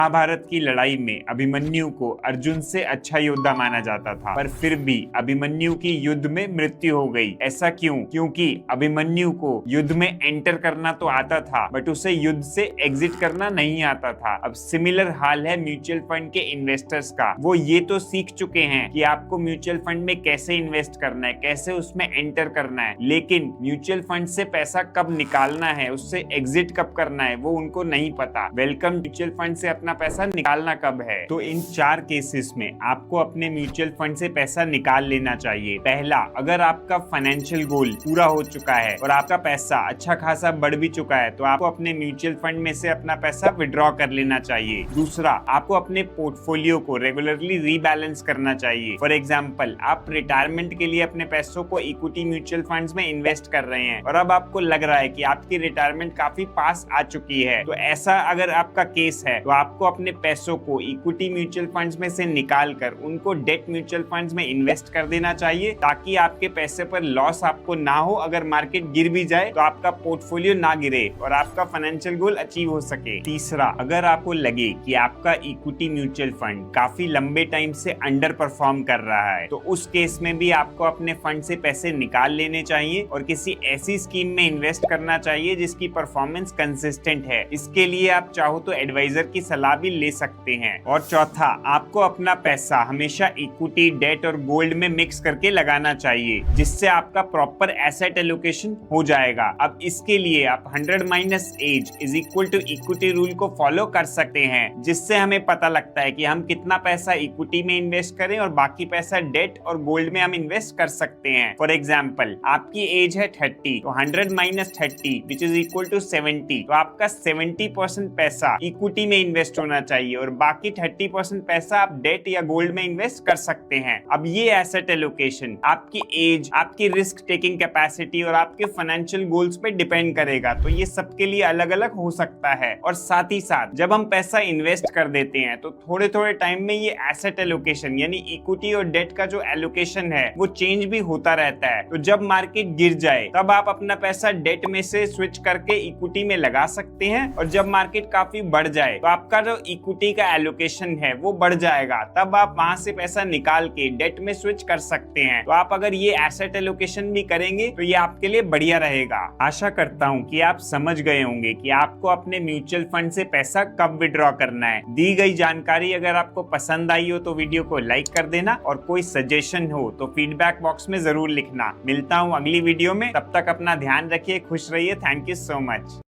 महाभारत की लड़ाई में अभिमन्यु को अर्जुन से अच्छा योद्धा माना जाता था, पर फिर भी अभिमन्यु की युद्ध में मृत्यु हो गई। ऐसा क्यों? क्योंकि अभिमन्यु को युद्ध में एंटर करना तो आता था, बट उसे युद्ध से एग्जिट करना नहीं आता था। अब सिमिलर हाल है म्यूचुअल फंड के इन्वेस्टर्स का। वो ये तो सीख चुके हैं कि आपको म्यूचुअल फंड में कैसे इन्वेस्ट करना है, कैसे उसमें एंटर करना है, लेकिन म्यूचुअल फंड से पैसा कब निकालना है, उससे एग्जिट कब करना है, वो उनको नहीं पता। वेलकम म्यूचुअल फंड से अपना पैसा निकालना कब है। तो इन 4 केसेस में आपको अपने म्यूचुअल फंड से पैसा निकाल लेना चाहिए। पहला, अगर आपका फाइनेंशियल गोल पूरा हो चुका है और आपका पैसा अच्छा खासा बढ़ भी चुका है, तो आपको अपने म्यूचुअल फंड में से अपना पैसा विड्रॉ कर लेना चाहिए। दूसरा, आपको अपने पोर्टफोलियो को रेगुलरली रीबैलेंस करना चाहिए। फॉर एग्जाम्पल, आप रिटायरमेंट के लिए अपने पैसों को इक्विटी म्यूचुअल फंड्स में इन्वेस्ट कर रहे हैं और अब आपको लग रहा है कि आपकी रिटायरमेंट काफी पास आ चुकी है, तो ऐसा अगर आपका केस है तो आपको अपने पैसों को इक्विटी म्यूचुअल फंड्स में से निकाल कर उनको डेट म्यूचुअल फंड्स में इन्वेस्ट कर देना चाहिए, ताकि आपके पैसे पर लॉस आपको ना हो। अगर मार्केट गिर भी जाए तो आपका पोर्टफोलियो ना गिरे और आपका फाइनेंशियल गोल अचीव हो सके। तीसरा, अगर आपको लगे कि आपका इक्विटी म्यूचुअल फंड काफी लंबे टाइम से अंडर परफॉर्म कर रहा है, तो उस केस में भी आपको अपने फंड से पैसे निकाल लेने चाहिए और किसी ऐसी स्कीम में इन्वेस्ट करना चाहिए जिसकी परफॉर्मेंस कंसिस्टेंट है। इसके लिए आप चाहो तो एडवाइजर की सलाह भी ले सकते हैं। और चौथा, आपको अपना पैसा हमेशा इक्विटी, डेट और गोल्ड में मिक्स करके लगाना चाहिए, जिससे आपका प्रॉपर एसेट एलोकेशन हो जाएगा। अब इसके लिए आप 100 minus age is equal to equity rule को फॉलो कर सकते हैं, जिससे हमें पता लगता है कि हम कितना पैसा इक्विटी में इन्वेस्ट करें और बाकी पैसा डेट और गोल्ड में हम इन्वेस्ट कर सकते हैं। फॉर एग्जाम्पल, आपकी एज है 30, तो 100 minus 30 which is equal to 70, तो आपका 70% पैसा इक्विटी में इन्वेस्ट होना चाहिए और बाकी 30% पैसा आप डेट या गोल्ड में इन्वेस्ट कर सकते हैं। अब ये एसेट एलोकेशन आपकी एज, आपकी रिस्क टेकिंग कैपेसिटी और आपके फाइनेंशियल गोल्स पे डिपेंड करेगा, तो ये सबके लिए अलग अलग हो सकता है। और साथ ही साथ जब हम पैसा इन्वेस्ट कर देते हैं तो थोड़े थोड़े टाइम में ये एसेट एलोकेशन यानी इक्विटी और डेट का जो एलोकेशन है वो चेंज भी होता रहता है। तो जब मार्केट गिर जाए तब आप अपना पैसा डेट में से स्विच करके इक्विटी में लगा सकते हैं, और जब मार्केट काफी बढ़ जाए तो आपका जो इक्विटी का एलोकेशन है वो बढ़ जाएगा, तब आप वहां से पैसा निकाल के डेट में स्विच कर सकते हैं। तो आप अगर ये एसेट एलोकेशन भी करेंगे तो ये आपके लिए बढ़िया रहेगा। आशा करता हूँ कि आप समझ गए होंगे कि आपको अपने म्यूचुअल फंड से पैसा कब विड्रॉ करना है। दी गई जानकारी अगर आपको पसंद आई हो तो वीडियो को लाइक कर देना, और कोई सजेशन हो तो फीडबैक बॉक्स में जरूर लिखना। मिलता हूँ अगली वीडियो में, तब तक अपना ध्यान रखिए, खुश रहिए। Thank you so much.